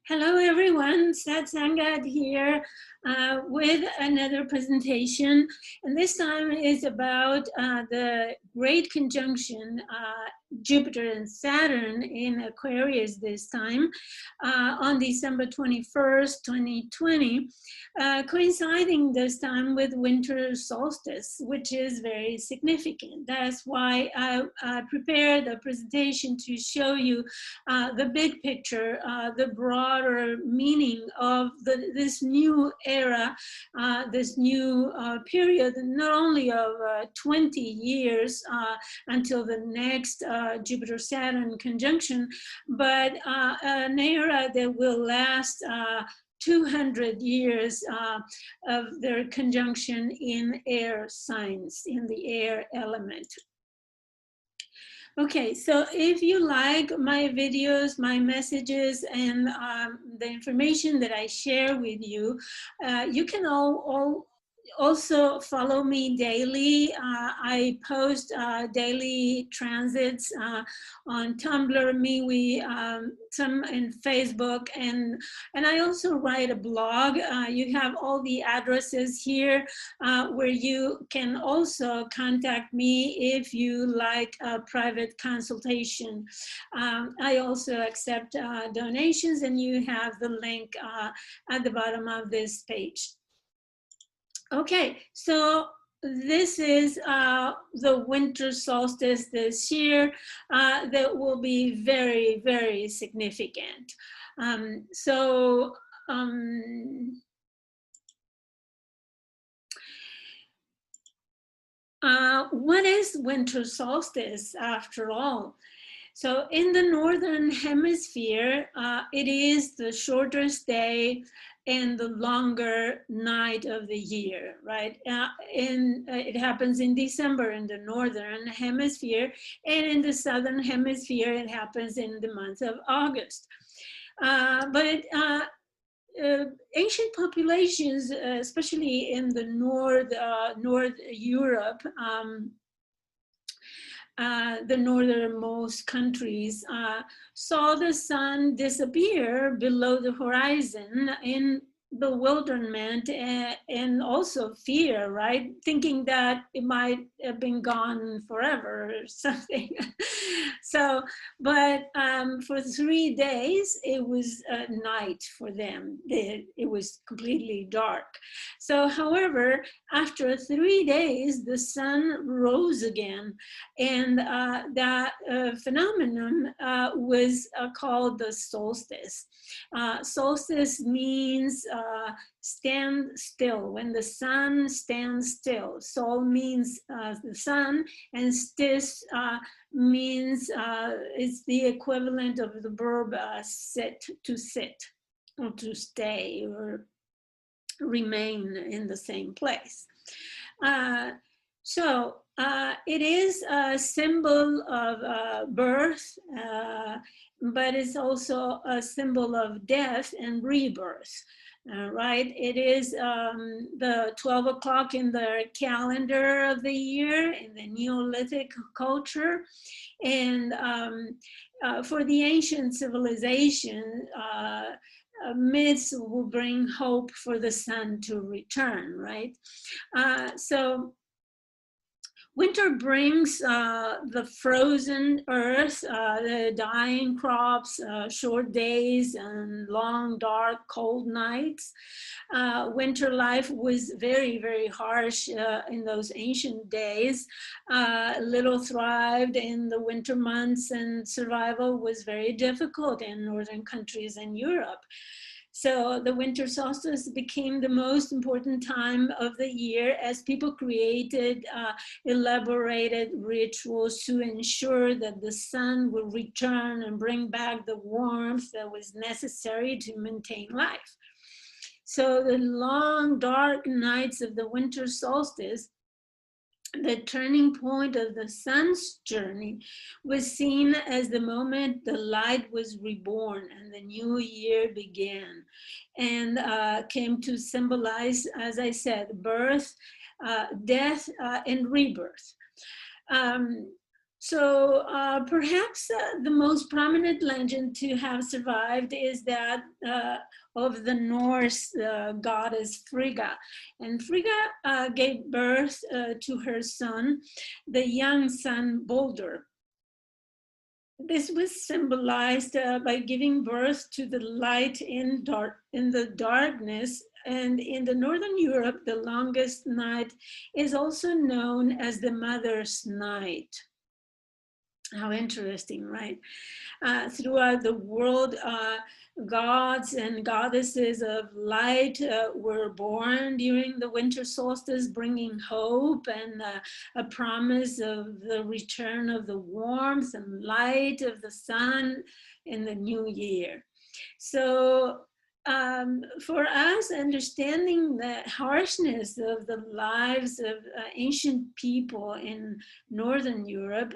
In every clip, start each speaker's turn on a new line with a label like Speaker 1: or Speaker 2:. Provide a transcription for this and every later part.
Speaker 1: Hello everyone, Satsangad here with another presentation, and this time is about the Great Conjunction, Jupiter and Saturn in Aquarius this time, on December 21st, 2020, coinciding this time with winter solstice, which is very significant. That's why I prepared a presentation to show you the big picture, the broader meaning of this new era, this new period, not only of 20 years until the next Jupiter-Saturn conjunction, but an era that will last 200 years of their conjunction in air signs, in the air element. Okay, so if you like my videos, my messages, and the information that I share with you, you can also follow me daily. I post daily transits on Tumblr, MeWe, some in Facebook, and I also write a blog. You have all the addresses here where you can also contact me if you like a private consultation. I also accept donations, and you have the link at the bottom of this page. Okay, so this is the winter solstice this year that will be very, very significant. What is winter solstice after all? So in the Northern Hemisphere, it is the shortest day and the longer night of the year, right? It happens in December in the Northern Hemisphere, and in the Southern Hemisphere, it happens in the month of August. Ancient populations, especially in the North Europe, the northernmost countries, saw the sun disappear below the horizon in bewilderment and also fear, right? Thinking that it might have been gone forever or something. So, but for 3 days, it was night for them. It was completely dark. So, however, after 3 days, the sun rose again. And that phenomenon was called the solstice. Solstice means stand still, when the sun stands still. Sol means the sun, and stis means it's the equivalent of the verb sit, to sit, or to stay, or remain in the same place. It is a symbol of birth, but it's also a symbol of death and rebirth, right? It is the 12 o'clock in the calendar of the year in the Neolithic culture. And for the ancient civilization, myths will bring hope for the sun to return, right? Winter brings the frozen earth, the dying crops, short days, and long, dark, cold nights. Winter life was very, very harsh in those ancient days. Little thrived in the winter months, and survival was very difficult in northern countries and Europe. So the winter solstice became the most important time of the year as people created elaborated rituals to ensure that the sun will return and bring back the warmth that was necessary to maintain life. So the long, dark nights of the winter solstice, the turning point of the sun's journey, was seen as the moment the light was reborn and the new year began, and came to symbolize, as I said, birth, death, and rebirth. So perhaps the most prominent legend to have survived is that of the Norse goddess Frigga. And Frigga gave birth to her son, the young son Baldur. This was symbolized by giving birth to the light in the darkness. And in the Northern Europe, the longest night is also known as the Mother's Night. How interesting, right? Throughout the world, gods and goddesses of light were born during the winter solstice, bringing hope and a promise of the return of the warmth and light of the sun in the new year. So for us, understanding the harshness of the lives of ancient people in Northern Europe,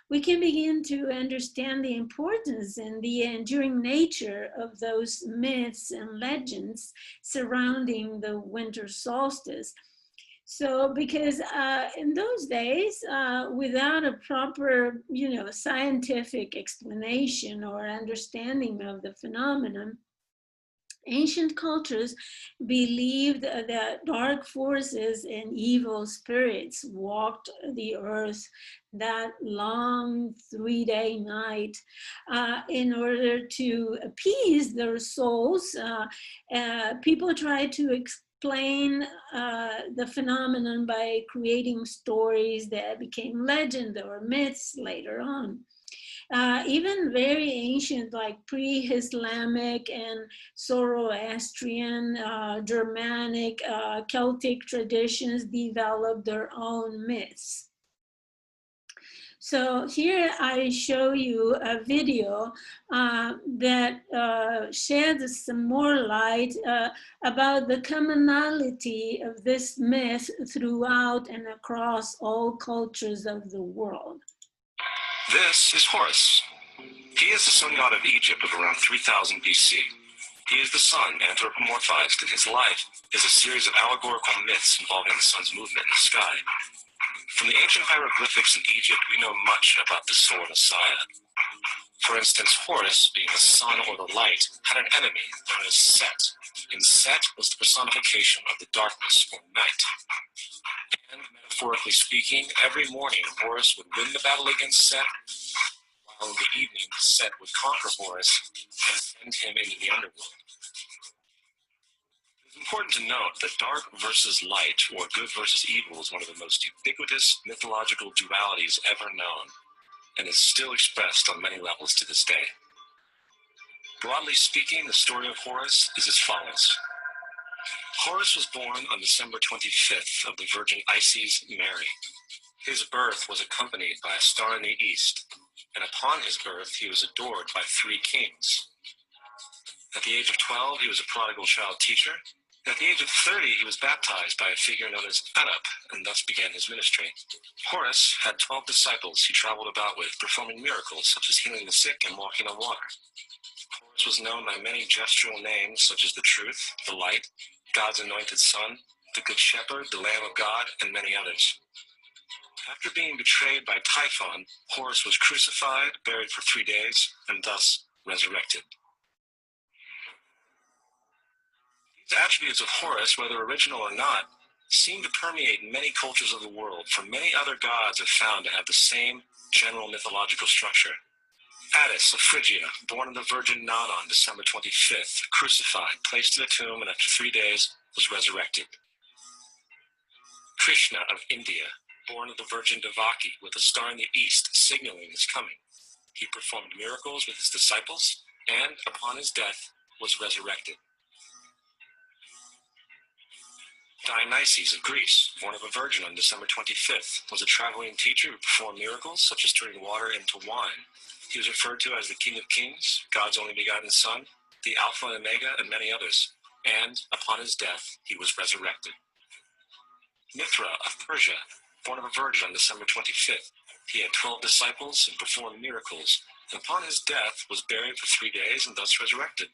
Speaker 1: we can begin to understand the importance and the enduring nature of those myths and legends surrounding the winter solstice. So, because in those days, without a proper, scientific explanation or understanding of the phenomenon, ancient cultures believed that dark forces and evil spirits walked the earth that long 3-day night in order to appease their souls. People tried to explain the phenomenon by creating stories that became legend or myths later on. Even very ancient, like pre-Islamic and Zoroastrian, Germanic, Celtic traditions developed their own myths. So here I show you a video that sheds some more light about the commonality of this myth throughout and across all cultures of the world.
Speaker 2: This is Horus. He is the sun god of Egypt of around 3000 BC. He is the sun anthropomorphized, and his life is a series of allegorical myths involving the sun's movement in the sky. From the ancient hieroglyphics in Egypt, we know much about the solar Messiah. For instance, Horus, being the sun or the light, had an enemy known as Set, and Set was the personification of the darkness or night. And metaphorically speaking, every morning Horus would win the battle against Set, while in the evening Set would conquer Horus and send him into the underworld. It's important to note that dark versus light, or good versus evil, is one of the most ubiquitous mythological dualities ever known, and is still expressed on many levels to this day. Broadly speaking, the story of Horus is as follows. Horus was born on December 25th of the Virgin Isis Mary. His birth was accompanied by a star in the east, and upon his birth he was adored by 3 kings. At the age of 12, he was a prodigal child teacher. At the age of 30, he was baptized by a figure known as Anup, and thus began his ministry. Horus had 12 disciples he traveled about with, performing miracles such as healing the sick and walking on water. Horus was known by many gestural names such as the Truth, the Light, God's Anointed Son, the Good Shepherd, the Lamb of God, and many others. After being betrayed by Typhon, Horus was crucified, buried for 3 days, and thus resurrected. These attributes of Horus, whether original or not, seem to permeate many cultures of the world, for many other gods are found to have the same general mythological structure. Attis of Phrygia, born of the Virgin Nana on December 25th, crucified, placed in a tomb, and after 3 days was resurrected. Krishna of India, born of the Virgin Devaki, with a star in the east signaling his coming. He performed miracles with his disciples, and upon his death was resurrected. Dionysius of Greece, born of a virgin on December 25th, was a traveling teacher who performed miracles such as turning water into wine. He was referred to as the King of Kings, God's only begotten Son, the Alpha and Omega, and many others. And upon his death, he was resurrected. Mithra of Persia, born of a virgin on December 25th, he had 12 disciples and performed miracles, and upon his death was buried for 3 days and thus resurrected.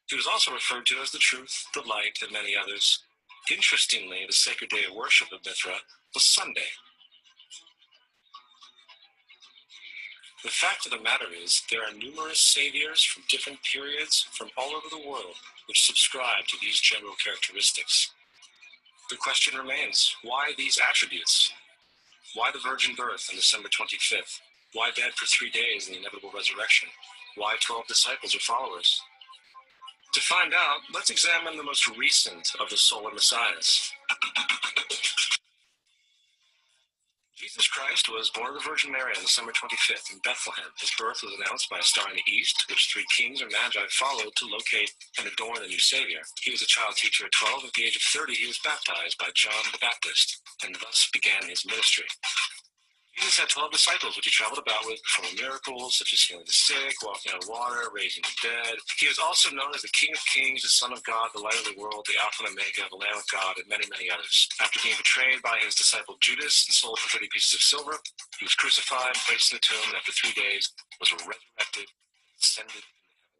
Speaker 2: He was also referred to as the Truth, the Light, and many others. Interestingly, the sacred day of worship of Mithra was Sunday. The fact of the matter is, there are numerous saviors from different periods from all over the world which subscribe to these general characteristics. The question remains, why these attributes? Why the virgin birth on December 25th? Why dead for 3 days in the inevitable resurrection? Why 12 disciples or followers? To find out, let's examine the most recent of the solar messiahs. Jesus Christ was born of the Virgin Mary on December 25th in Bethlehem. His birth was announced by a star in the east, which 3 kings or magi followed to locate and adorn the new Savior. He was a child teacher at 12. At the age of 30, he was baptized by John the Baptist, and thus began his ministry. Jesus had 12 disciples, which he traveled about with, performing miracles such as healing the sick, walking on water, raising the dead. He was also known as the King of Kings, the Son of God, the Light of the World, the Alpha and Omega, the Lamb of God, and many, many others. After being betrayed by his disciple Judas and sold for 30 pieces of silver, he was crucified, placed in the tomb, and after 3 days was resurrected and ascended into heaven.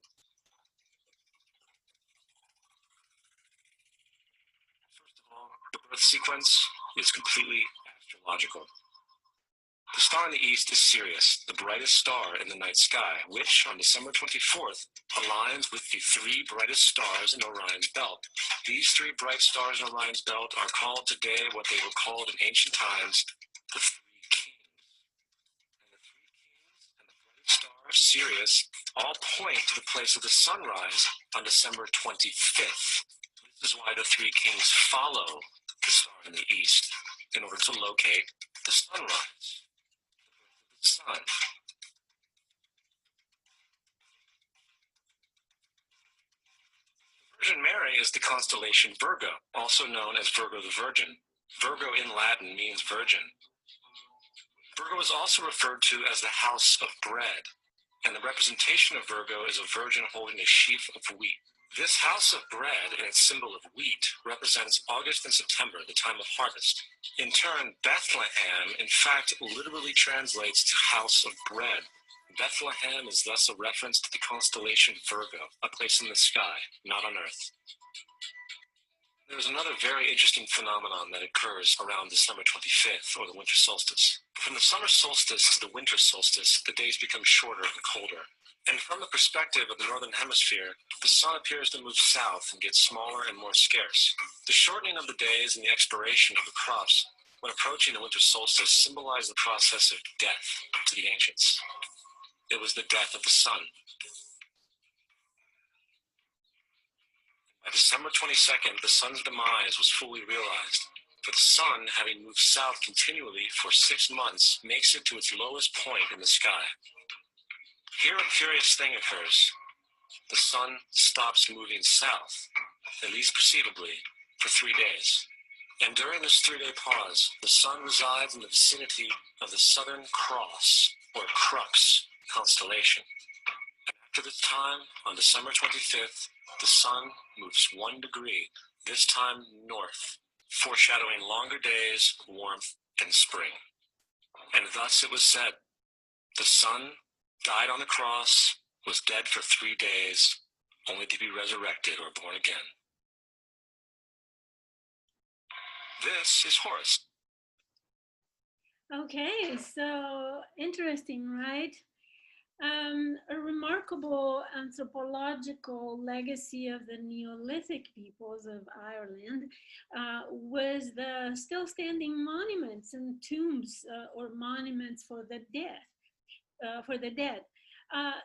Speaker 2: First of all, the birth sequence is completely astrological. The star in the east is Sirius, the brightest star in the night sky, which, on December 24th, aligns with the 3 brightest stars in Orion's belt. These 3 bright stars in Orion's belt are called today what they were called in ancient times the 3 kings. And the 3 kings and the brightest star, Sirius, all point to the place of the sunrise on December 25th. This is why the 3 kings follow the star in the east in order to locate the sunrise. Sun. Virgin Mary is the constellation Virgo, also known as Virgo the Virgin. Virgo in Latin means virgin. Virgo is also referred to as the house of bread, and the representation of Virgo is a virgin holding a sheaf of wheat. This house of bread and its symbol of wheat represents August and September, the time of harvest. In turn, Bethlehem, in fact, literally translates to house of bread. Bethlehem is thus a reference to the constellation Virgo, a place in the sky, not on Earth. There's another very interesting phenomenon that occurs around December 25th, or the winter solstice. From the summer solstice to the winter solstice, the days become shorter and colder. And from the perspective of the northern hemisphere, the sun appears to move south and get smaller and more scarce. The shortening of the days and the expiration of the crops when approaching the winter solstice symbolize the process of death to the ancients. It was the death of the sun. By December 22nd, the sun's demise was fully realized. For the sun, having moved south continually for 6 months, makes it to its lowest point in the sky. Here a curious thing occurs. The sun stops moving south, at least perceivably, for 3 days. And during this 3-day pause, the sun resides in the vicinity of the Southern Cross, or Crux, constellation. And after this time, on December 25th, the sun moves 1 degree, this time north, foreshadowing longer days, warmth, and spring. And thus it was said, the sun died on the cross, was dead for 3 days, only to be resurrected or born again. This is Horus.
Speaker 1: Okay, so interesting, right? A remarkable anthropological legacy of the Neolithic peoples of Ireland was the still standing monuments and tombs or monuments for the dead.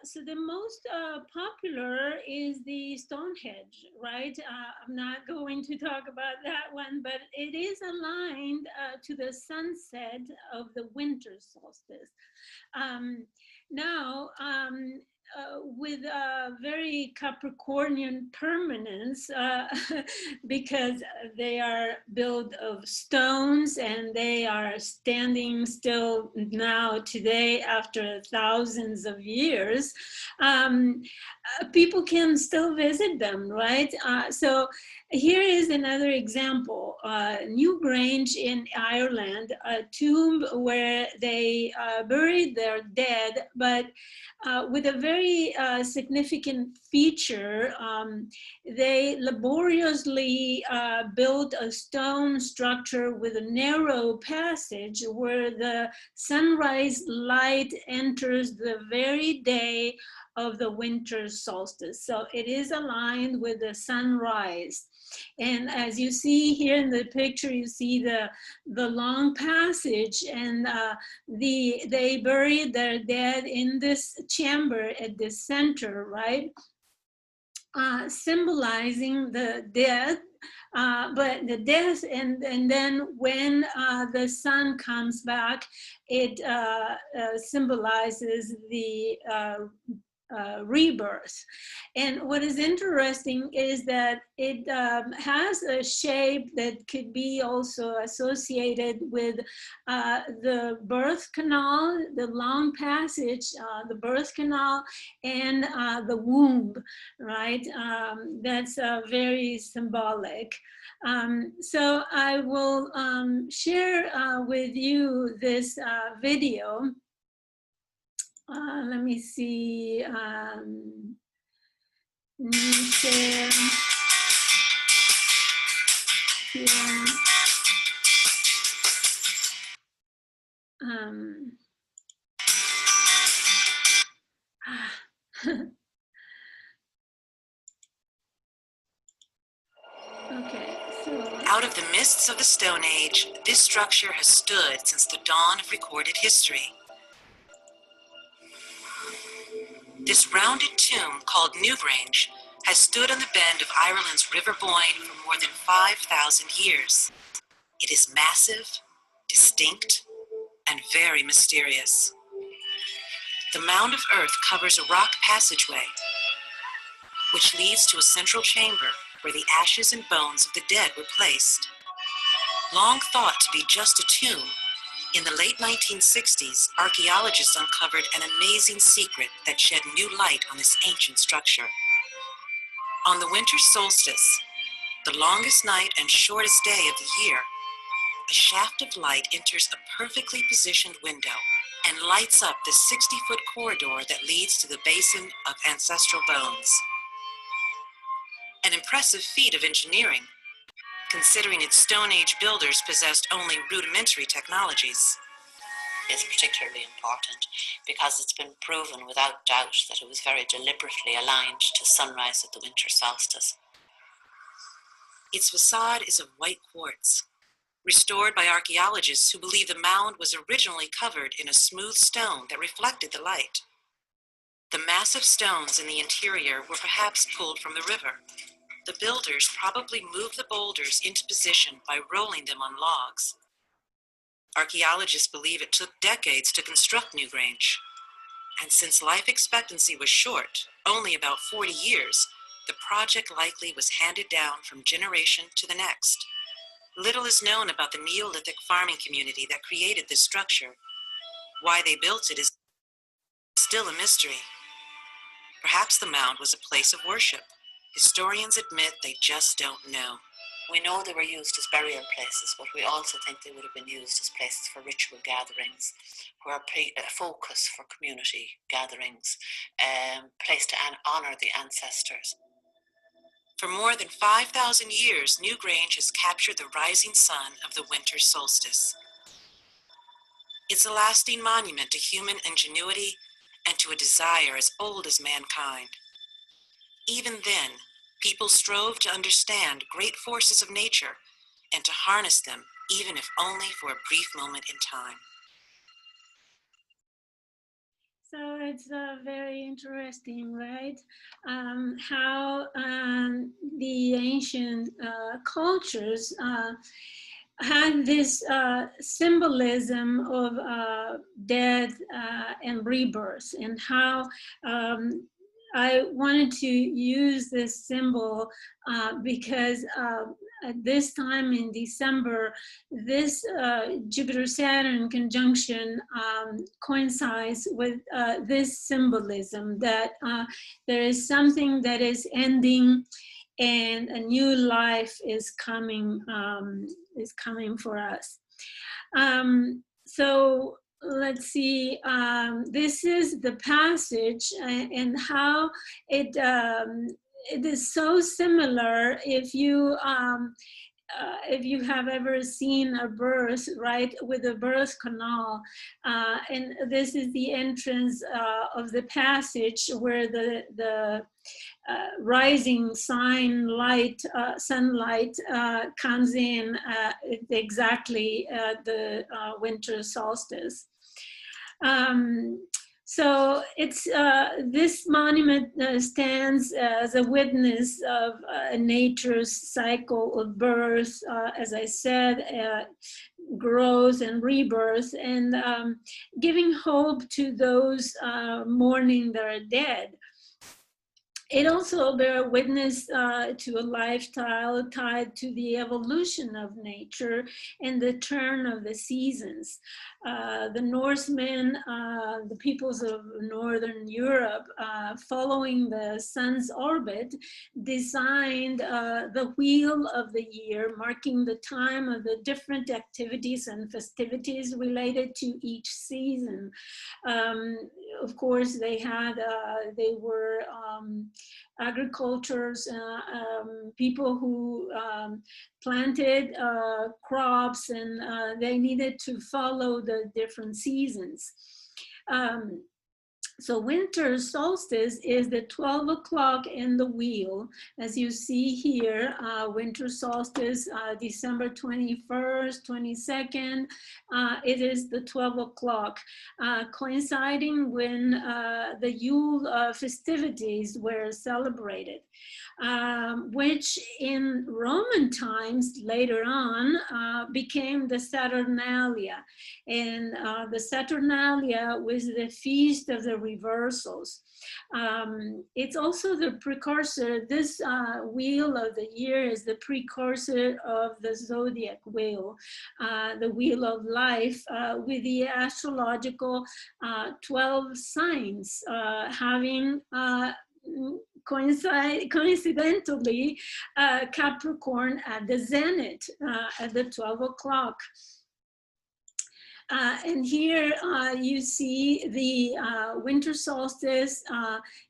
Speaker 1: So the most popular is the Stonehenge, right? I'm not going to talk about that one, but it is aligned to the sunset of the winter solstice. Now, with a very Capricornian permanence, because they are built of stones and they are standing still now today after thousands of years, people can still visit them, right? So Here is another example. Newgrange in Ireland, a tomb where they buried their dead, but with a very significant feature. They laboriously built a stone structure with a narrow passage where the sunrise light enters the very day of the winter solstice. So it is aligned with the sunrise. And as you see here in the picture, you see the long passage, and they buried their dead in this chamber at the center, right? Symbolizing the death, but the death, and then when the sun comes back, it symbolizes the rebirth. And what is interesting is that it has a shape that could be also associated with the birth canal, the long passage, the birth canal, and the womb, right? That's very symbolic. So I will share with you this video. Let me see. Share here. Okay, so.
Speaker 2: Out of the mists of the Stone Age, this structure has stood since the dawn of recorded history. This rounded tomb, called Newgrange, has stood on the bend of Ireland's River Boyne for more than 5,000 years. It is massive, distinct, and very mysterious. The mound of earth covers a rock passageway, which leads to a central chamber where the ashes and bones of the dead were placed. Long thought to be just a tomb, in the late 1960s, archaeologists uncovered an amazing secret that shed new light on this ancient structure. On the winter solstice, the longest night and shortest day of the year, a shaft of light enters a perfectly positioned window and lights up the 60-foot corridor that leads to the basin of ancestral bones. An impressive feat of engineering, considering its Stone Age builders possessed only rudimentary technologies.
Speaker 3: Is particularly important because it's been proven without doubt that it was very deliberately aligned to sunrise at the winter solstice.
Speaker 2: Its facade is of white quartz, restored by archaeologists who believe the mound was originally covered in a smooth stone that reflected the light. The massive stones in the interior were perhaps pulled from the river. The builders probably moved the boulders into position by rolling them on logs. Archaeologists believe it took decades to construct Newgrange, and since life expectancy was short, only about 40 years, the project likely was handed down from generation to the next. Little is known about the Neolithic farming community that created this structure. Why they built it is still a mystery. Perhaps the mound was a place of worship. Historians admit they just don't know.
Speaker 3: We know they were used as burial places, but we also think they would have been used as places for ritual gatherings, where a focus for community gatherings, place to honor the ancestors.
Speaker 2: For more than 5,000 years, Newgrange has captured the rising sun of the winter solstice. It's a lasting monument to human ingenuity and to a desire as old as mankind. Even then, people strove to understand great forces of nature and to harness them, even if only for a brief moment in time.
Speaker 1: So it's very interesting, right? How the ancient cultures had this symbolism of death and rebirth, and how I wanted to use this symbol because at this time in December, this Jupiter Saturn conjunction coincides with this symbolism that there is something that is ending and a new life is coming for us. So let's see, this is the passage and how it is so similar if you have ever seen a birth, right, with a birth canal, and this is the entrance of the passage where the rising sunlight comes in exactly at the winter solstice. So it's this monument stands as a witness of nature's cycle of birth, as I said, growth and rebirth, and giving hope to those mourning their dead. It also bears witness to a lifestyle tied to the evolution of nature and the turn of the seasons. The Norsemen, the peoples of Northern Europe, following the sun's orbit, designed the wheel of the year, marking the time of the different activities and festivities related to each season. Of course, they were agricultures, people who planted crops, and they needed to follow the different seasons. So winter solstice is the 12 o'clock in the wheel. As you see here, winter solstice, December 21st, 22nd, it is the 12 o'clock, coinciding when the Yule festivities were celebrated, which in Roman times later on became the Saturnalia. And the Saturnalia was the feast of the reversals. It's also the precursor, this wheel of the year is the precursor of the Zodiac wheel, the wheel of life, with the astrological 12 signs having coincidentally Capricorn at the zenith at the 12 o'clock. And here you see the winter solstice,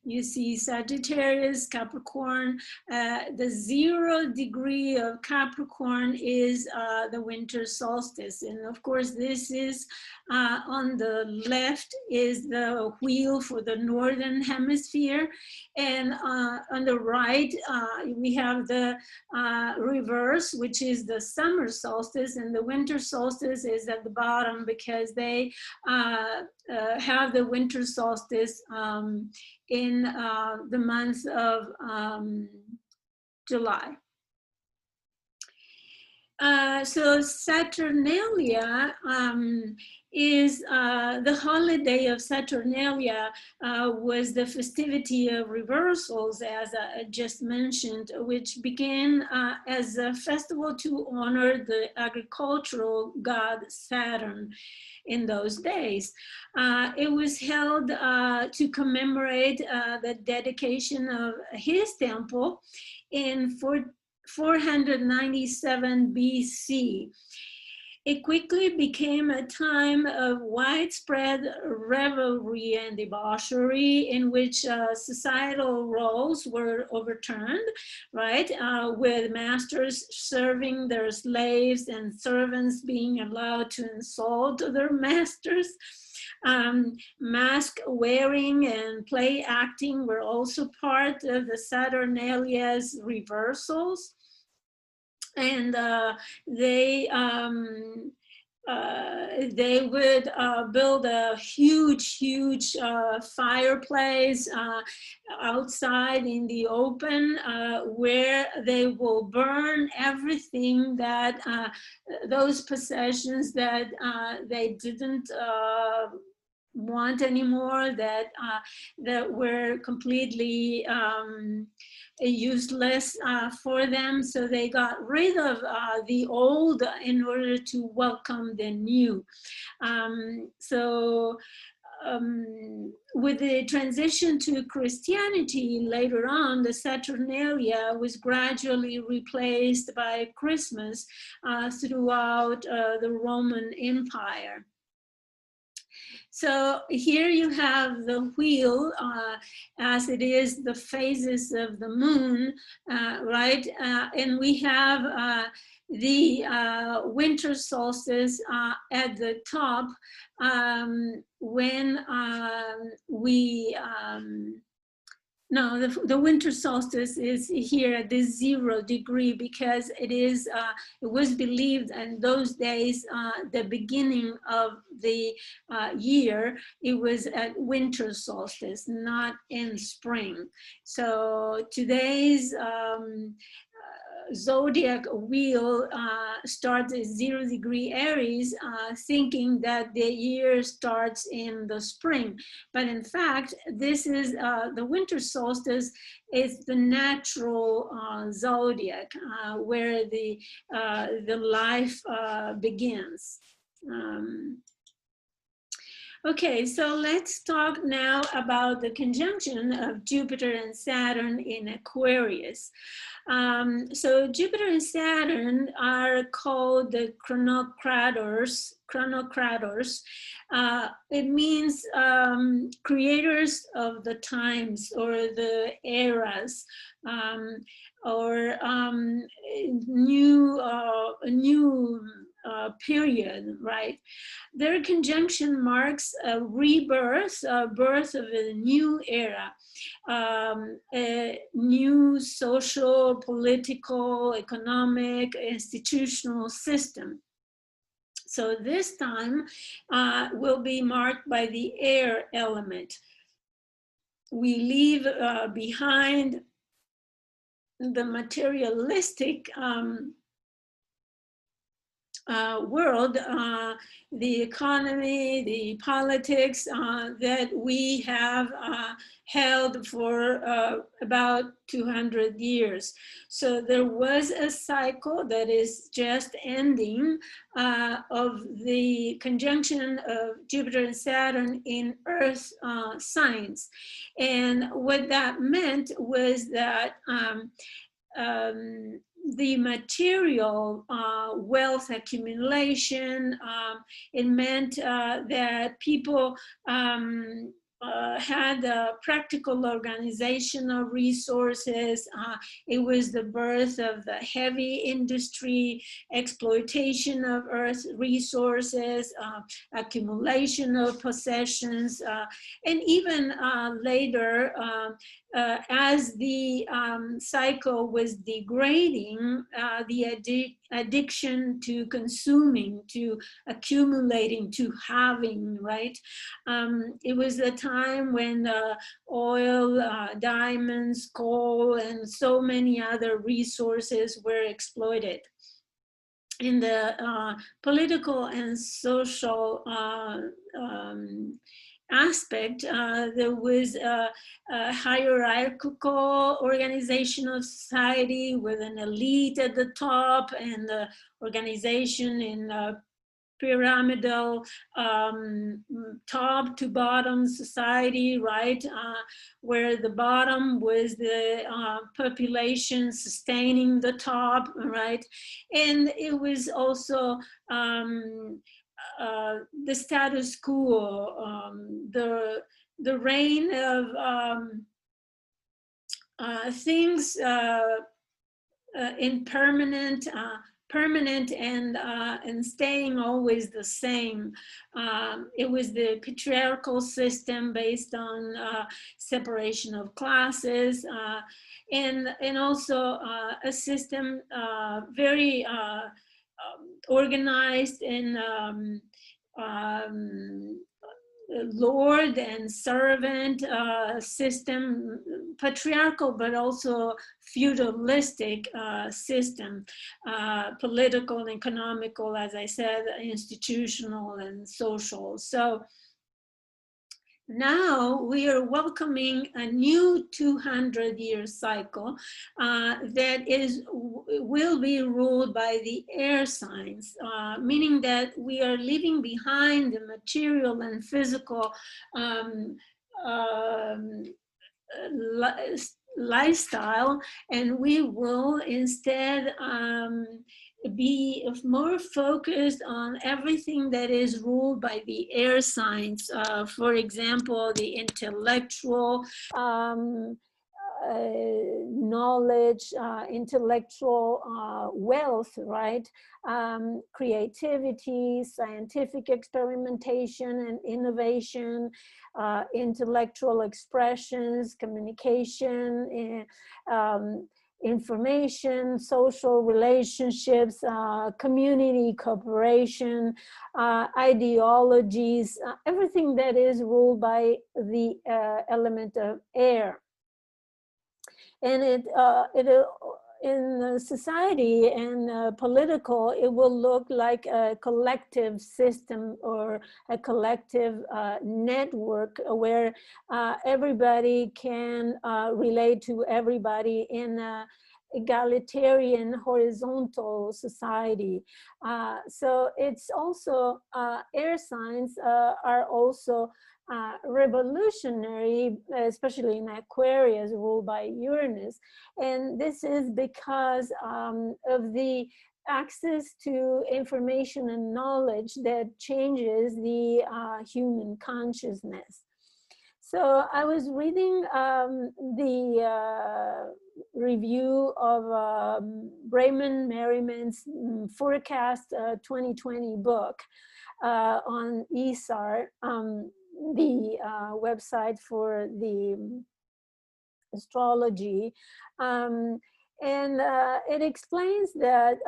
Speaker 1: you see Sagittarius, Capricorn. The 0 degree of Capricorn is the winter solstice. And of course, this is on the left is the wheel for the northern hemisphere. And on the right, we have the reverse, which is the summer solstice, and the winter solstice is at the bottom because they have the winter solstice in the month of July. So Saturnalia is the holiday of Saturnalia was the festivity of reversals, as I just mentioned, which began as a festival to honor the agricultural god Saturn in those days. It was held to commemorate the dedication of his temple in 497 BC. It quickly became a time of widespread revelry and debauchery in which societal roles were overturned, right? With masters serving their slaves and servants being allowed to insult their masters. Mask wearing and play acting were also part of the Saturnalia's reversals. And they would build a huge fireplace outside in the open where they will burn everything that those possessions that they didn't want anymore, that were completely useless for them. So they got rid of the old in order to welcome the new. So with the transition to Christianity later on, the Saturnalia was gradually replaced by Christmas throughout the Roman Empire. So here you have the wheel as it is the phases of the moon, right? And we have the winter solstice at the top when no, the winter solstice is here at this 0 degree because it is. It was believed in those days, the beginning of the year, it was at winter solstice, not in spring. So today's zodiac wheel starts at 0 degree Aries, thinking that the year starts in the spring. But in fact, this is the winter solstice is the natural zodiac where the life begins. Okay, so let's talk now about the conjunction of Jupiter and Saturn in Aquarius. So Jupiter and Saturn are called the chronocrators. It means creators of the times or the eras, or new period, right? Their conjunction marks a rebirth, birth of a new era, a new social, political, economic, institutional system. So this time will be marked by the air element. We leave behind the materialistic world, the economy, the politics that we have held for about 200 years. So there was a cycle that is just ending of the conjunction of Jupiter and Saturn in Earth signs. And what that meant was that the material wealth accumulation, it meant that people had a practical organization of resources. It was the birth of the heavy industry, exploitation of Earth resources, accumulation of possessions, and even later, as the cycle was degrading, the addiction to consuming, to accumulating, to having, right? It was a time when oil, diamonds, coal, and so many other resources were exploited. In the political and social aspect, there was a hierarchical organization of society with an elite at the top and the organization in pyramidal top to bottom society, right? Where the bottom was the population sustaining the top, right? And it was also the status quo, the reign of things impermanent, permanent and staying always the same. It was the patriarchal system based on separation of classes, and also a system very organized in lord and servant system, patriarchal, but also feudalistic system, political and economical, as I said, institutional and social. So now we are welcoming a new 200-year cycle that will be ruled by the air signs, meaning that we are leaving behind the material and physical lifestyle, and we will instead be more focused on everything that is ruled by the air signs. For example, the intellectual knowledge, intellectual wealth, right? Creativity, scientific experimentation and innovation, intellectual expressions, communication, information, social relationships, community cooperation, ideologies, everything that is ruled by the element of air. And in society and political, it will look like a collective system or a collective network where everybody can relate to everybody in a egalitarian horizontal society. So it's also, air signs are also revolutionary, especially in Aquarius, ruled by Uranus. And this is because of the access to information and knowledge that changes the human consciousness. So I was reading the review of Raymond Merriman's Forecast 2020 book on ESAR, the website for the astrology. And it explains that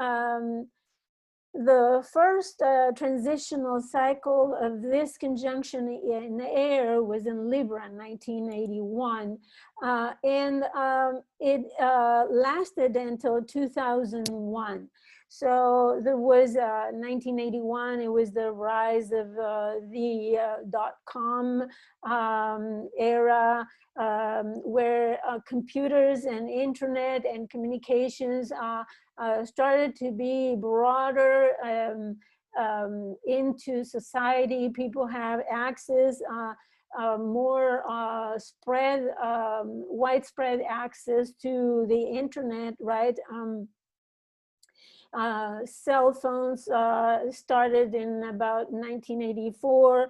Speaker 1: the first transitional cycle of this conjunction in air was in Libra in 1981. And it lasted until 2001. So there was 1981, it was the rise of the .com era, where computers and internet and communications started to be broader into society. People have access, more widespread access to the internet, right? Cell phones started in about 1984.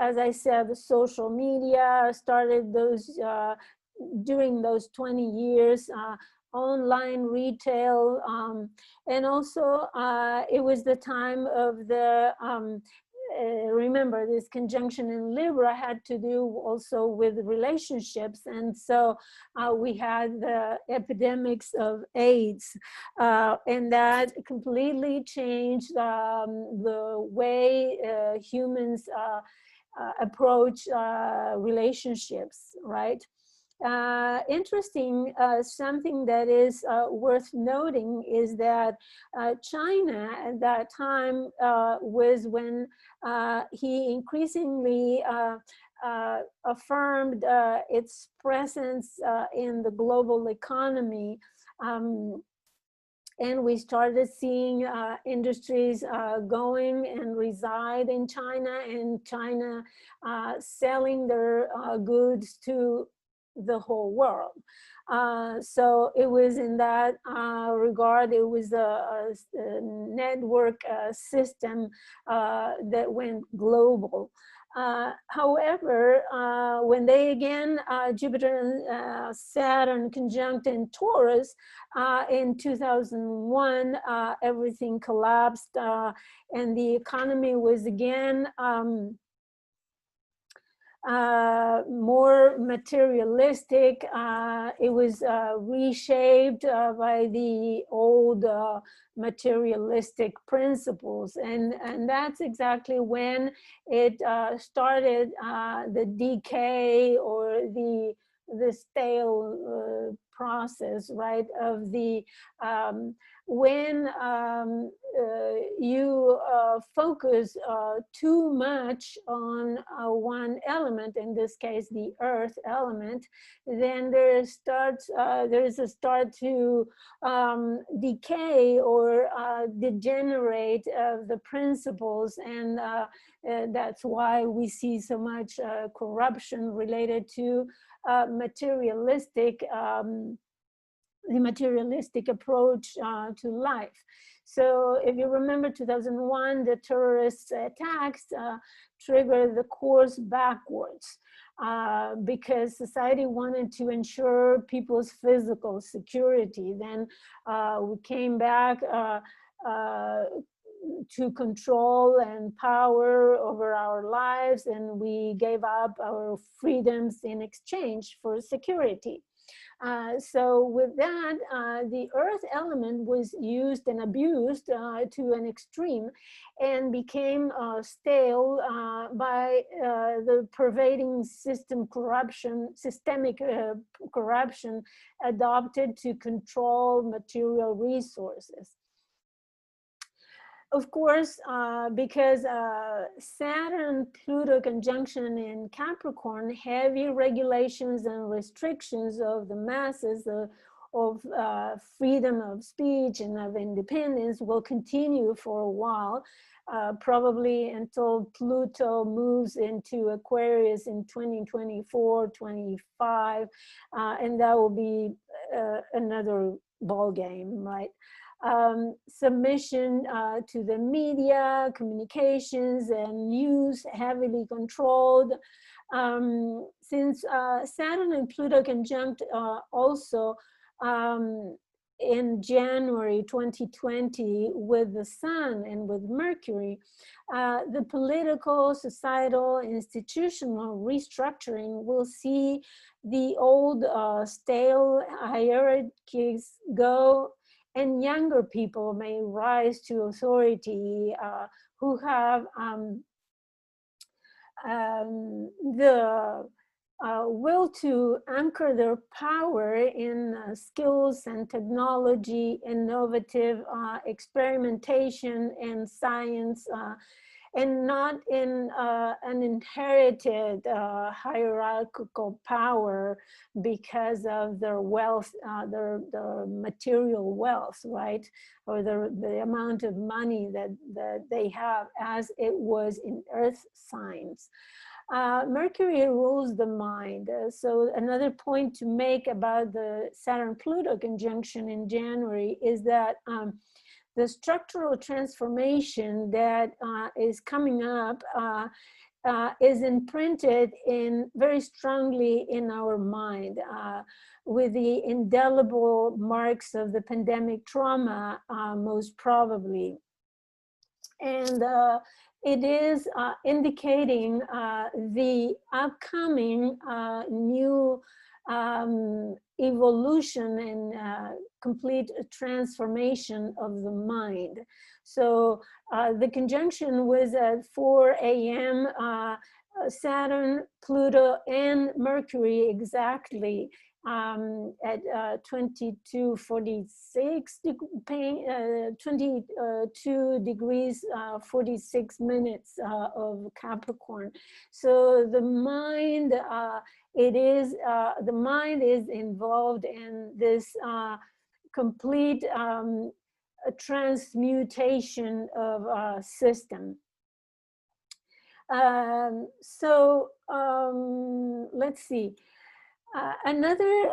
Speaker 1: As I said, the social media started those during those 20 years. Online retail, and also it was the time of the remember, this conjunction in Libra had to do also with relationships, and so we had the epidemics of AIDS, and that completely changed the way humans approach relationships, right? Interesting, something that is worth noting is that China at that time was when he increasingly affirmed its presence in the global economy. And we started seeing industries going and reside in China, and China selling their goods to the whole world. So it was in that regard, it was a network system that went global. However, when they again, Jupiter and Saturn conjunct in Taurus in 2001, everything collapsed and the economy was again more materialistic. It was reshaped by the old materialistic principles, and that's exactly when it started the decay or the stale process, right, of the when you focus too much on one element, in this case the earth element, then there is a start to decay or degenerate of the principles, and that's why we see so much corruption related to the materialistic approach to life. So if you remember 2001, the terrorist attacks triggered the course backwards because society wanted to ensure people's physical security. Then we came back to control and power over our lives, and we gave up our freedoms in exchange for security. So with that, the earth element was used and abused to an extreme, and became stale by the pervading systemic corruption adopted to control material resources. Of course, because Saturn-Pluto conjunction in Capricorn, heavy regulations and restrictions of the masses of freedom of speech and of independence will continue for a while, probably until Pluto moves into Aquarius in 2024, 25, and that will be another ball game, right? Submission to the media, communications, and news heavily controlled. Since Saturn and Pluto conjunct also in January 2020 with the Sun and with Mercury, the political, societal, institutional restructuring will see the old stale hierarchies go, and younger people may rise to authority who have the will to anchor their power in skills and technology, innovative experimentation and science, and not in an inherited hierarchical power because of their wealth, their material wealth, right? Or the amount of money that they have, as it was in earth signs. Mercury rules the mind. So another point to make about the Saturn-Pluto conjunction in January is that the structural transformation that is coming up is imprinted very strongly in our mind with the indelible marks of the pandemic trauma, most probably. And it is indicating the upcoming new evolution and complete transformation of the mind. So the conjunction was at 4 a.m. Saturn, Pluto, and Mercury exactly at 22:46, 22 degrees 46 minutes of Capricorn. So the mind, the mind is involved in this complete transmutation of system. Let's see. Another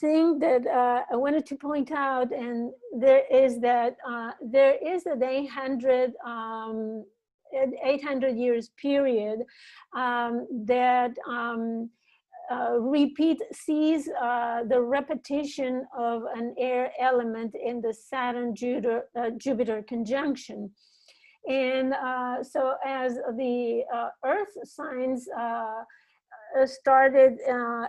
Speaker 1: thing that I wanted to point out, and there is that there is an 800 years period that sees the repetition of an air element in the Saturn-Jupiter conjunction. And so as the earth signs started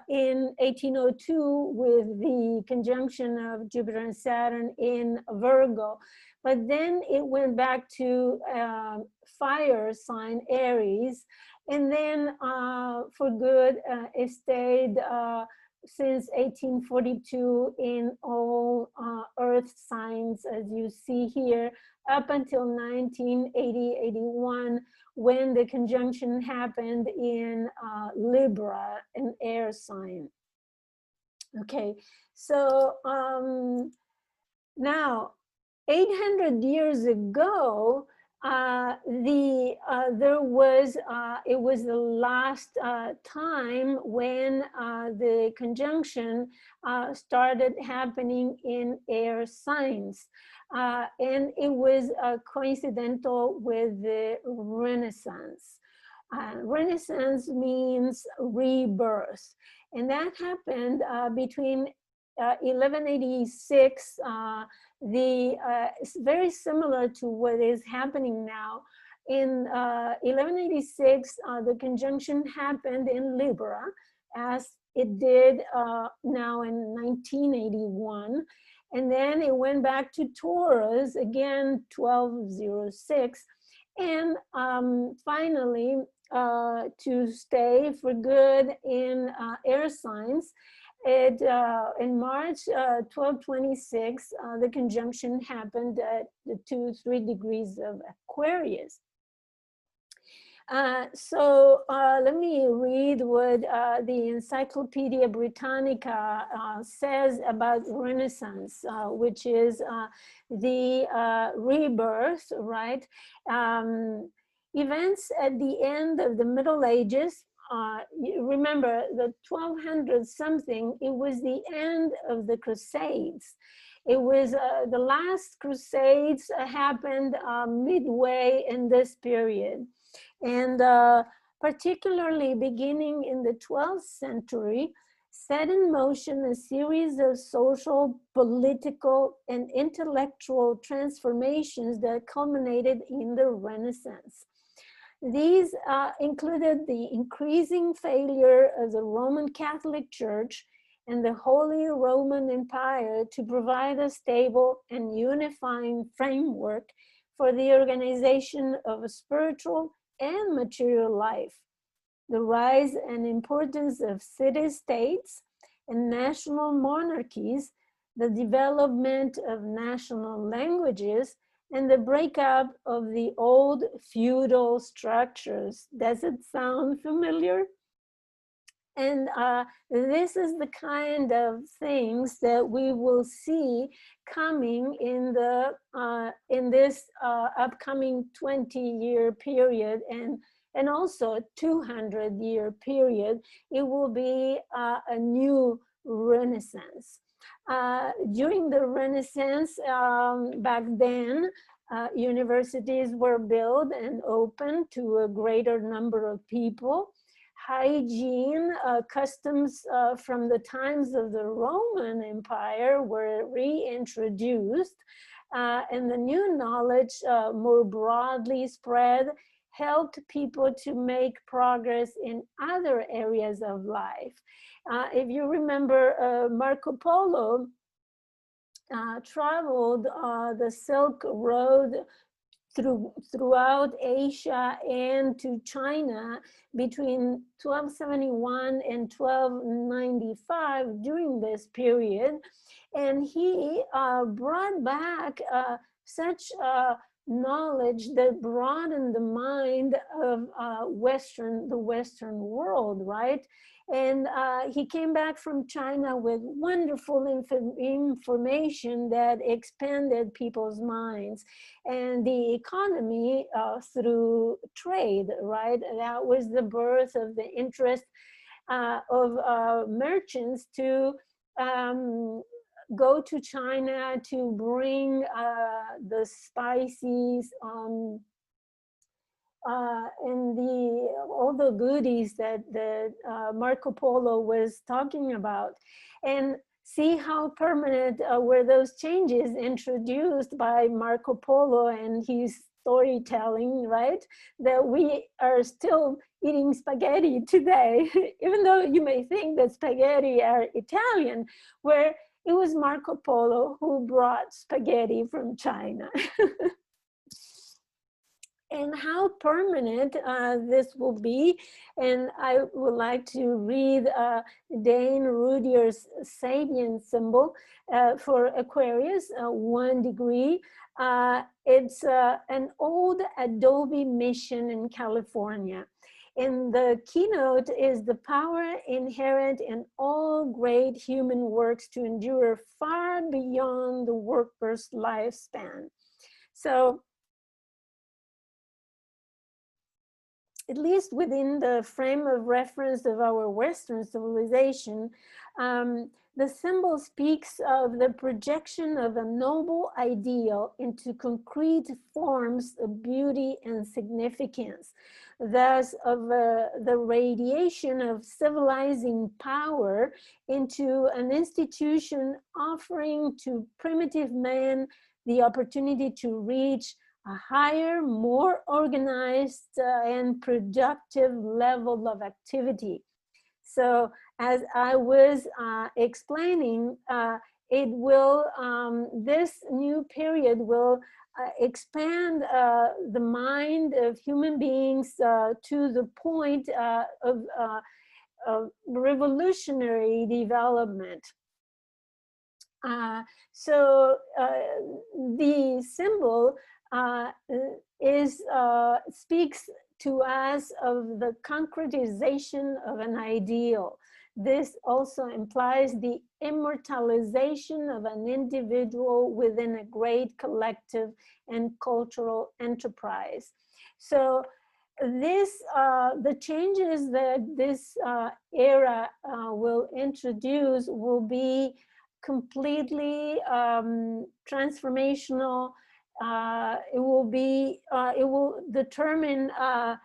Speaker 1: in 1802 with the conjunction of Jupiter and Saturn in Virgo, but then it went back to fire sign Aries, and then for good it stayed since 1842 in all Earth signs, as you see here, up until 1980-81, when the conjunction happened in Libra, an air sign. Okay, so now 800 years ago, it was the last time when the conjunction started happening in air signs. And it was coincidental with the Renaissance. Renaissance means rebirth. And that happened between 1186, it's very similar to what is happening now. In 1186, the conjunction happened in Libra, as it did now in 1981. And then it went back to Taurus, again, 1206. And finally, to stay for good in air signs, in March 1226, the conjunction happened at the 2-3 degrees of Aquarius. So let me read what the Encyclopedia Britannica says about Renaissance, which is the rebirth, right? Events at the end of the Middle Ages. Remember, the 1200 something, it was the end of the Crusades. It was the last Crusades happened midway in this period. And particularly beginning in the 12th century, set in motion a series of social, political, and intellectual transformations that culminated in the Renaissance. These included the increasing failure of the Roman Catholic Church and the Holy Roman Empire to provide a stable and unifying framework for the organization of a spiritual and material life, the rise and importance of city-states and national monarchies, the development of national languages, and the breakup of the old feudal structures. Does it sound familiar? And this is the kind of things that we will see coming in the in this upcoming 20-year period, and also a 200-year period. It will be a new Renaissance. During the Renaissance, back then, universities were built and open to a greater number of people. Hygiene customs from the times of the Roman Empire were reintroduced, and the new knowledge more broadly spread helped people to make progress in other areas of life. If you remember, Marco Polo traveled the Silk Road throughout Asia and to China between 1271 and 1295 during this period. And he brought back such knowledge that broadened the mind of the Western world, right? And he came back from China with wonderful information that expanded people's minds and the economy through trade, right? That was the birth of the interest of merchants to go to China to bring the spices and all the goodies that Marco Polo was talking about, and see how permanent were those changes introduced by Marco Polo and his storytelling, right? That we are still eating spaghetti today, even though you may think that spaghetti are Italian, where it was Marco Polo who brought spaghetti from China. and how permanent this will be. And I would like to read Dane Rudhyar's Sabian symbol for Aquarius, 1 degree. It's an old Adobe mission in California. And the keynote is the power inherent in all great human works to endure far beyond the worker's lifespan. So, at least within the frame of reference of our Western civilization, the symbol speaks of the projection of a noble ideal into concrete forms of beauty and significance, thus of the radiation of civilizing power into an institution offering to primitive man the opportunity to reach a higher, more organized and productive level of activity. So as I was explaining, it will, this new period will expand the mind of human beings to the point of revolutionary development. So the symbol speaks to us of the concretization of an ideal. This also implies the immortalization of an individual within a great collective and cultural enterprise. So this, the changes that this era will introduce will be completely transformational. It will determine a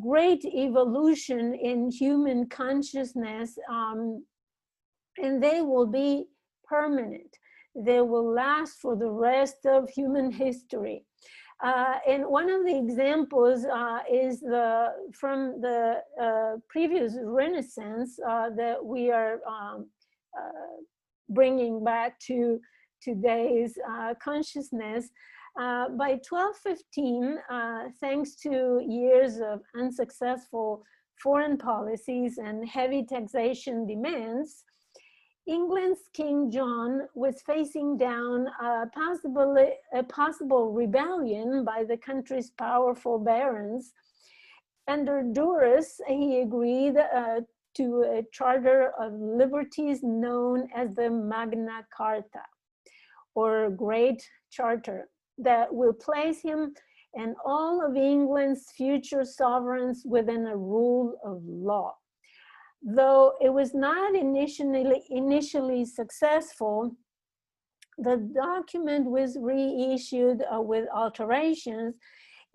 Speaker 1: great evolution in human consciousness, and they will be permanent. They will last for the rest of human history. And one of the examples is from the previous Renaissance that we are bringing back to today's consciousness. By 1215, thanks to years of unsuccessful foreign policies and heavy taxation demands, England's King John was facing down a possible rebellion by the country's powerful barons. Under Durrus, he agreed to a charter of liberties known as the Magna Carta, or Great Charter, that will place him and all of England's future sovereigns within a rule of law. Though it was not initially successful, the document was reissued with alterations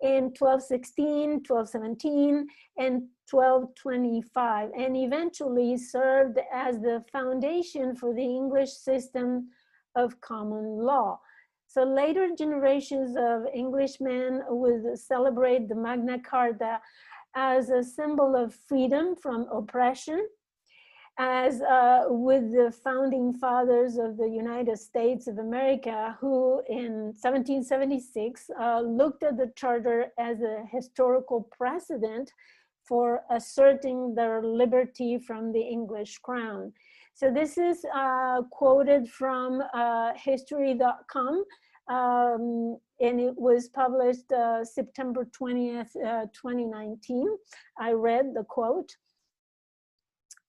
Speaker 1: in 1216, 1217, and 1225, and eventually served as the foundation for the English system of common law. So later generations of Englishmen would celebrate the Magna Carta as a symbol of freedom from oppression, as with the founding fathers of the United States of America, who in 1776 looked at the charter as a historical precedent for asserting their liberty from the English crown. So this is quoted from history.com, and it was published September 20th, 2019. I read the quote.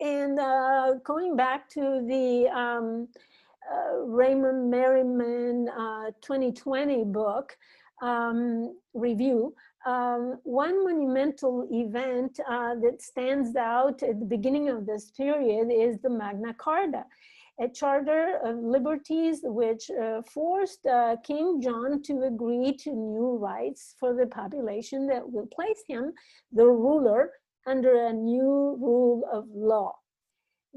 Speaker 1: And going back to the Raymond Merriman 2020 book review, one monumental event that stands out at the beginning of this period is the Magna Carta, a charter of liberties which forced King John to agree to new rights for the population that will place him, the ruler, under a new rule of law.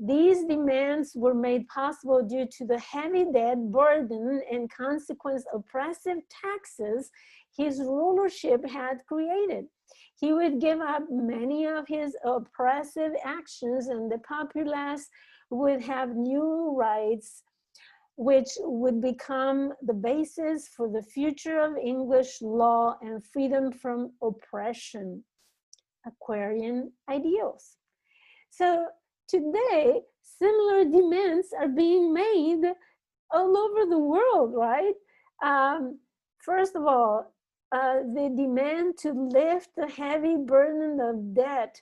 Speaker 1: These demands were made possible due to the heavy debt burden and consequent oppressive taxes his rulership had created. He would give up many of his oppressive actions, and the populace would have new rights. which would become the basis for the future of English law and freedom from oppression. Aquarian ideals. So today, similar demands are being made all over the world, right? First of all, the demand to lift the heavy burden of debt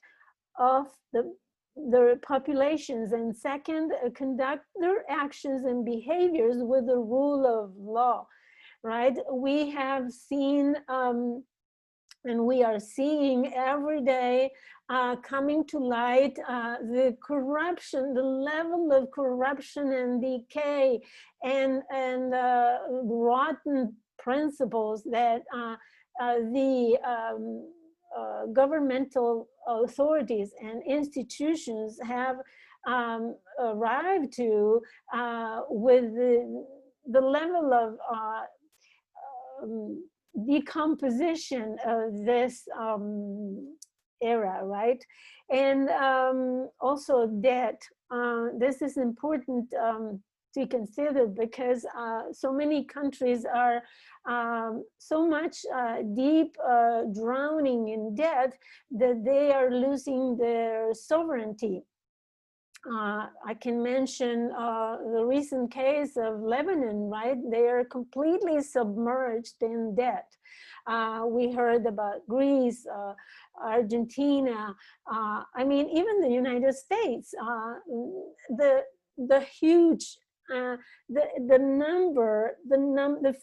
Speaker 1: of the populations, and second, conduct their actions and behaviors with the rule of law, right? We have seen and we are seeing every day coming to light the corruption, the level of corruption and decay and rotten principles that the governmental authorities and institutions have arrived to with the level of decomposition of this era, right? And also debt. This is important to consider because so many countries are so much deep drowning in debt that they are losing their sovereignty. I can mention the recent case of Lebanon, right? They are completely submerged in debt. We heard about Greece, Argentina, I mean, even the United States, the huge, the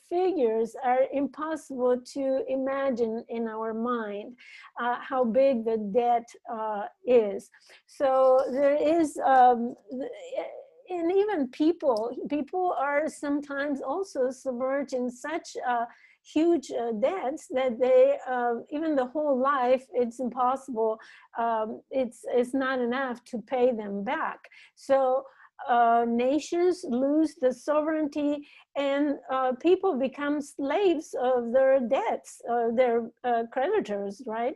Speaker 1: figures are impossible to imagine in our mind how big the debt is. So there is, and even people are sometimes also submerged in such huge debts that they, even the whole life, it's impossible, it's not enough to pay them back. So nations lose the sovereignty and people become slaves of their debts, their creditors, right?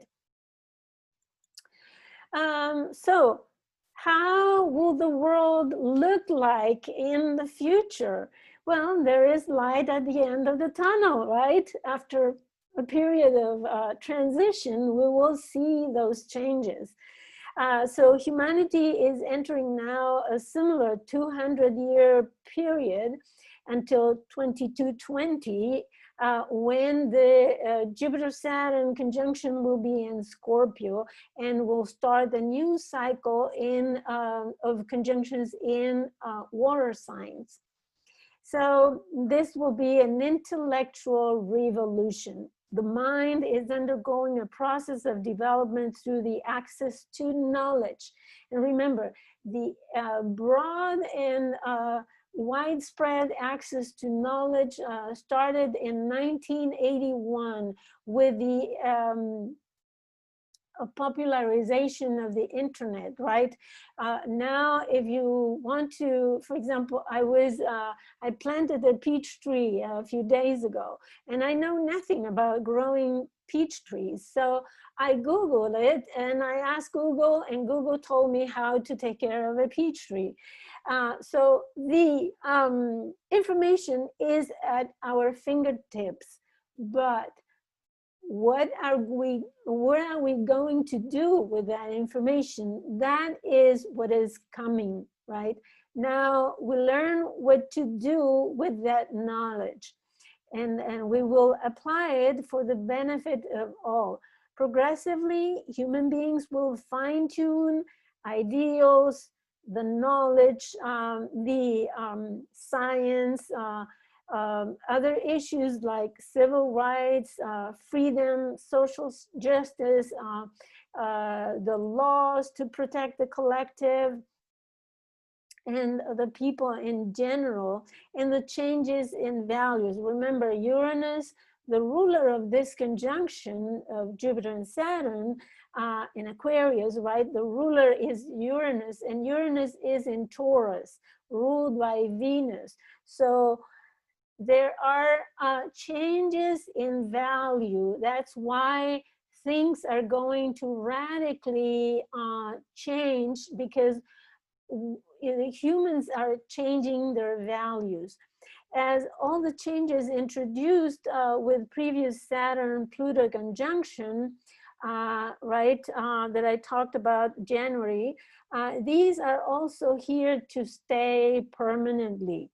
Speaker 1: So how will the world look like in the future? Well, there is light at the end of the tunnel, right? After a period of transition, we will see those changes. So humanity is entering now a similar 200-year period until 2220, when the Jupiter Saturn conjunction will be in Scorpio, and will start a new cycle in of conjunctions in water signs. So this will be an intellectual revolution. The mind is undergoing a process of development through the access to knowledge. And remember, the broad and widespread access to knowledge started in 1981 with the popularization of the internet, right? Now, if you want to, for example, I planted a peach tree a few days ago, and I know nothing about growing peach trees. So I Googled it and I asked Google, and Google told me how to take care of a peach tree. So the information is at our fingertips, but what are we going to do with that information? That is what is coming, right? Now we learn what to do with that knowledge, and we will apply it for the benefit of all. Progressively, human beings will fine-tune ideals, the knowledge, the science, other issues like civil rights, freedom, social justice, the laws to protect the collective and the people in general, and the changes in values. Remember, Uranus, the ruler of this conjunction of Jupiter and Saturn in Aquarius, right? The ruler is Uranus, and Uranus is in Taurus, ruled by Venus. So there are changes in value. That's why things are going to radically change, because humans are changing their values. As all the changes introduced with previous Saturn-Pluto conjunction, right, that I talked about January, these are also here to stay permanently.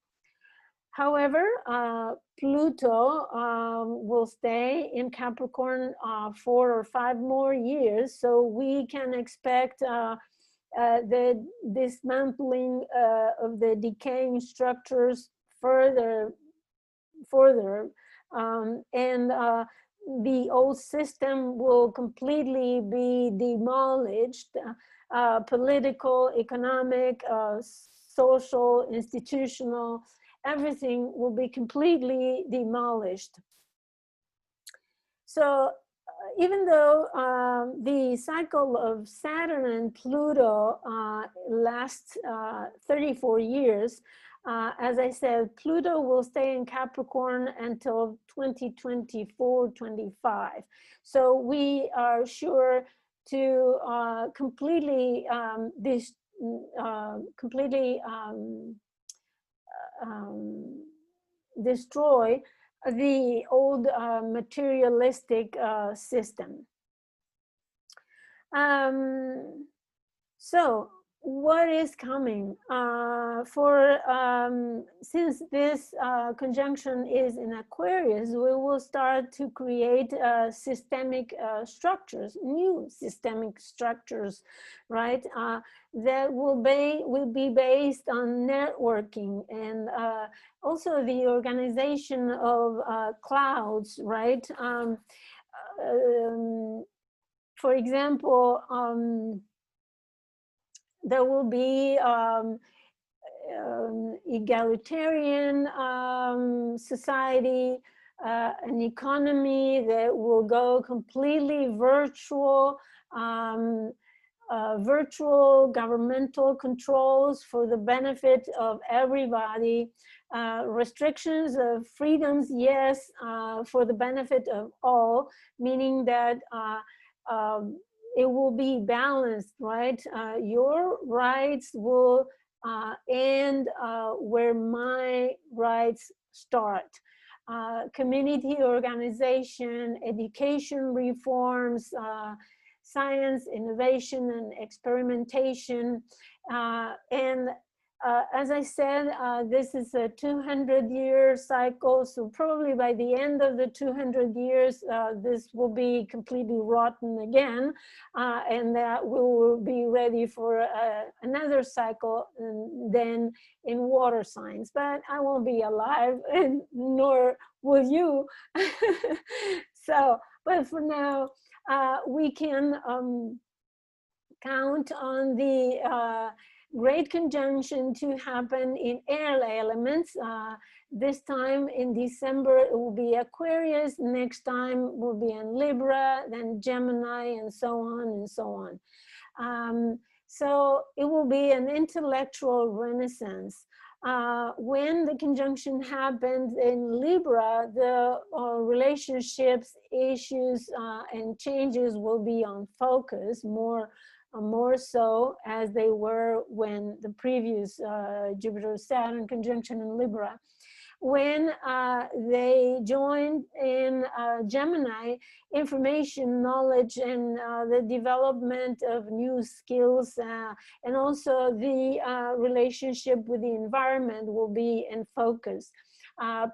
Speaker 1: However, Pluto will stay in Capricorn 4 or 5 more years, so we can expect the dismantling of the decaying structures further, and the old system will completely be demolished. Political, economic, social, institutional, everything will be completely demolished. So even though the cycle of Saturn and Pluto lasts 34 years, as I said, Pluto will stay in Capricorn until 2024-25. So we are sure to completely destroy the old materialistic system. So what is coming? Since this conjunction is in Aquarius, we will start to create systemic structures, new systemic structures, right? That will be based on networking and also the organization of clouds, right? For example, there will be egalitarian society, an economy that will go completely virtual, virtual governmental controls for the benefit of everybody, restrictions of freedoms, yes, for the benefit of all, meaning that it will be balanced, right? Your rights will end where my rights start. Community organization, education reforms, science, innovation, and experimentation. And as I said, this is a 200-year cycle, so probably by the end of the 200 years, this will be completely rotten again, and that we will be ready for another cycle, and then in water signs. But I won't be alive, and nor will you. So, but for now, we can count on the Great Conjunction to happen in air elements. This time in December, it will be Aquarius. Next time will be in Libra, then Gemini, and so on and so on. So it will be an intellectual renaissance. When the conjunction happens in Libra, the relationships, issues, and changes will be on focus more so as they were when the previous Jupiter Saturn conjunction in Libra. When they joined in Gemini, information, knowledge, and the development of new skills, and also the relationship with the environment will be in focus.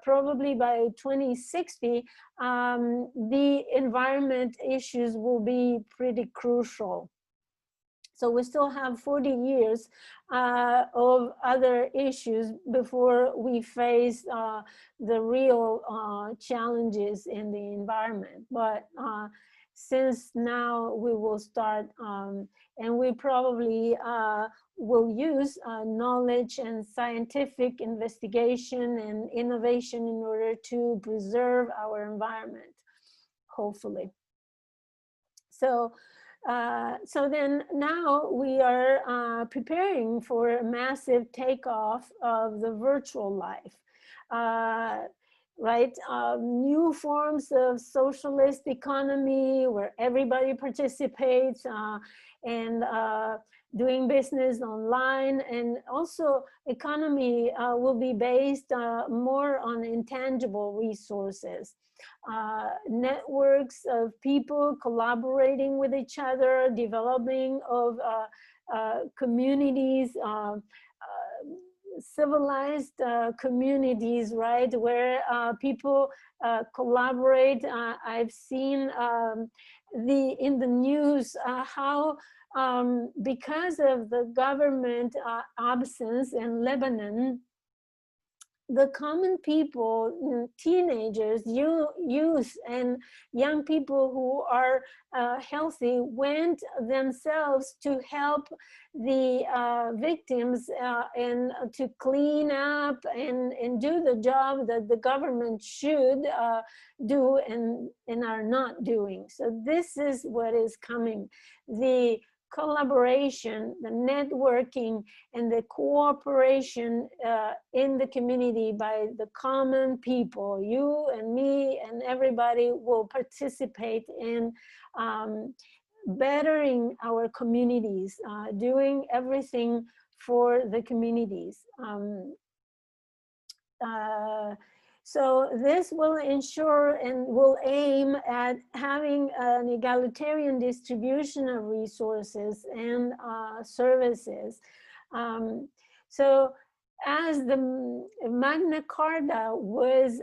Speaker 1: Probably by 2060, the environment issues will be pretty crucial. So we still have 40 years of other issues before we face the real challenges in the environment. But since now we will start, and we probably will use knowledge and scientific investigation and innovation in order to preserve our environment, hopefully. So then now we are preparing for a massive takeoff of the virtual life, right? New forms of socialist economy where everybody participates, and doing business online, and also economy will be based more on intangible resources. Networks of people collaborating with each other, developing of communities, civilized communities, right, where people collaborate. I've seen in the news how because of the government absence in Lebanon, the common people, teenagers, youth, and young people who are healthy went themselves to help the victims and to clean up and do the job that the government should do and are not doing. So this is what is coming. The collaboration, the networking, and the cooperation in the community by the common people, you and me and everybody, will participate in bettering our communities, doing everything for the communities. So this will ensure and will aim at having an egalitarian distribution of resources and services. So as the Magna Carta was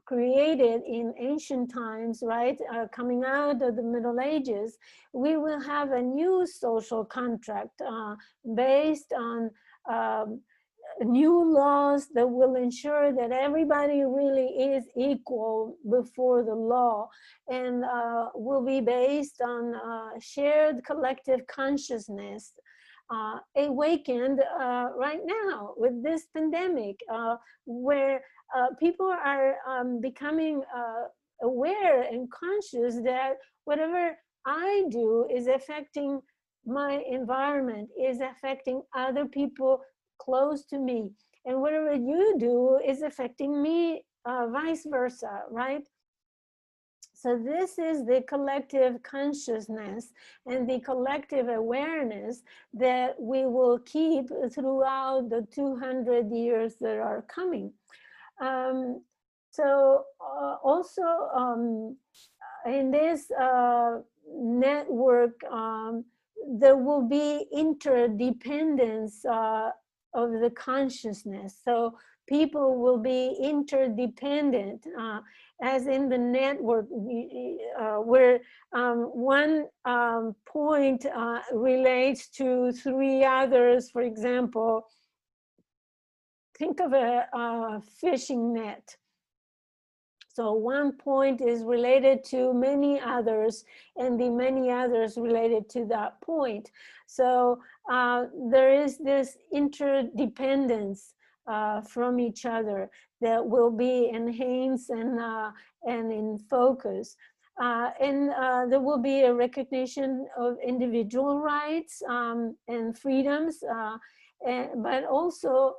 Speaker 1: created in ancient times, right, coming out of the Middle Ages, we will have a new social contract based on new laws that will ensure that everybody really is equal before the law, and will be based on shared collective consciousness awakened right now with this pandemic, where people are becoming aware and conscious that whatever I do is affecting my environment, is affecting other people close to me, and whatever you do is affecting me, vice versa, right? So this is the collective consciousness and the collective awareness that we will keep throughout the 200 years that are coming. Also in this network, there will be interdependence of the consciousness. So people will be interdependent, as in the network, where one point relates to three others. For example, think of a fishing net. So one point is related to many others, and the many others related to that point. So there is this interdependence from each other that will be enhanced and in focus. And there will be a recognition of individual rights and freedoms, but also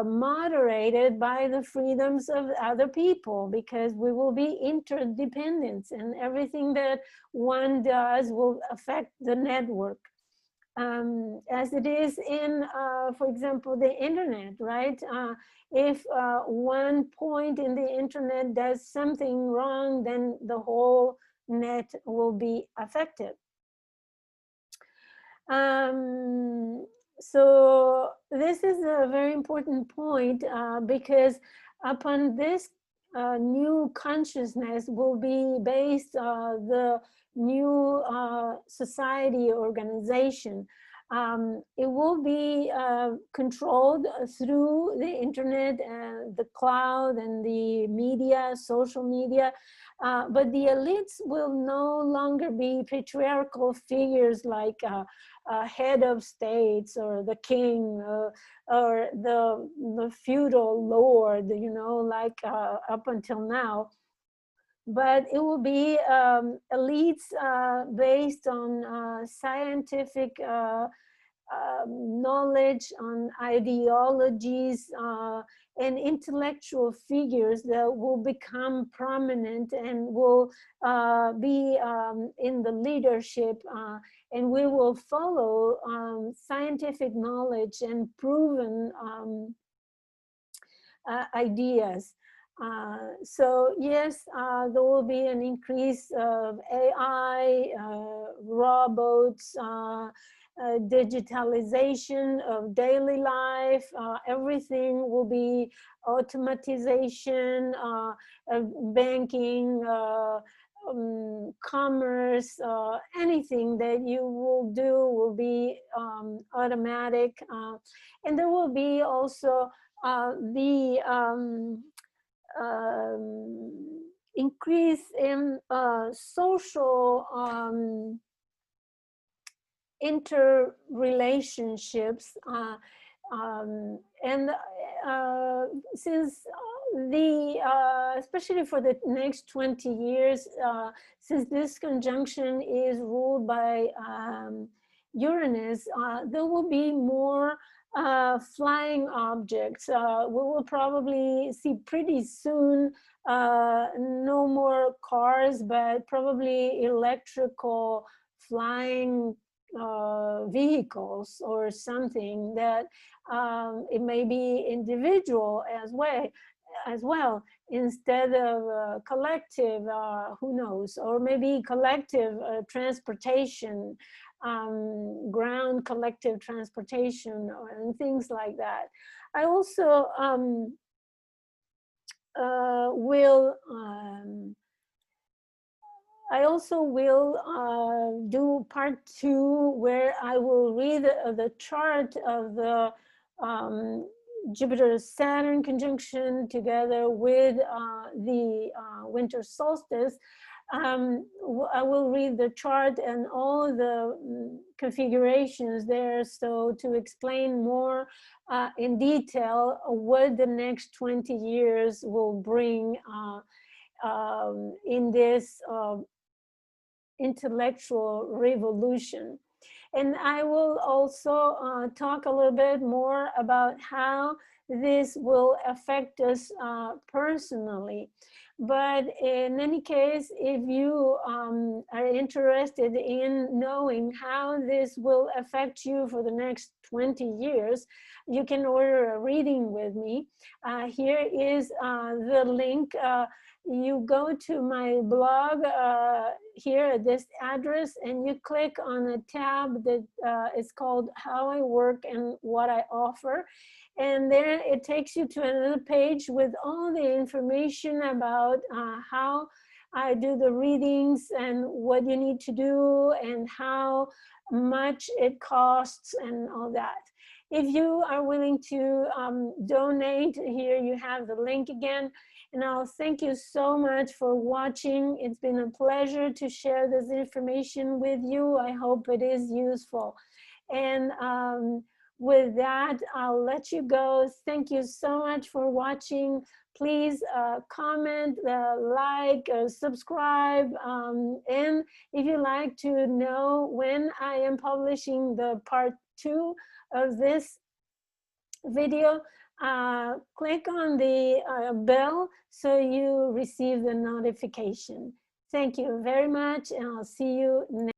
Speaker 1: moderated by the freedoms of other people, because we will be interdependent, and everything that one does will affect the network. As it is in, for example, the internet, right? If one point in the internet does something wrong, then the whole net will be affected. So this is a very important point, because upon this new consciousness will be based the new society organization. It will be controlled through the internet and the cloud and the media, social media, but the elites will no longer be patriarchal figures like head of states or the king or the feudal lord, you know, like up until now. But it will be elites based on scientific knowledge, on ideologies, and intellectual figures that will become prominent and will be in the leadership, and we will follow scientific knowledge and proven ideas. So yes, there will be an increase of AI, robots, digitalization of daily life. Everything will be automatization, banking, commerce, anything that you will do will be automatic. And there will be also the increase in social interrelationships, and since the especially for the next 20 years, since this conjunction is ruled by Uranus, there will be more flying objects. We will probably see pretty soon no more cars, but probably electrical flying vehicles or something that it may be individual as well, instead of collective, who knows, or maybe collective transportation, ground collective transportation, and things like that. I also will do part 2, where I will read the chart of the Jupiter Saturn conjunction together with the winter solstice. I will read the chart and all the configurations there, so to explain more in detail what the next 20 years will bring in this intellectual revolution. And I will also talk a little bit more about how this will affect us personally. But in any case, if you are interested in knowing how this will affect you for the next 20 years, you can order a reading with me. Here is the link. You go to my blog here at this address, and you click on a tab that is called How I Work and What I Offer. And then it takes you to another page with all the information about how I do the readings and what you need to do and how much it costs and all that. If you are willing to donate, here you have the link again. And I'll thank you so much for watching. It's been a pleasure to share this information with you. I hope it is useful. And with that, I'll let you go. Thank you so much for watching. Please comment, like, subscribe. And if you like to know when I am publishing the part 2 of this video, click on the bell so you receive the notification. Thank you very much, and I'll see you next time.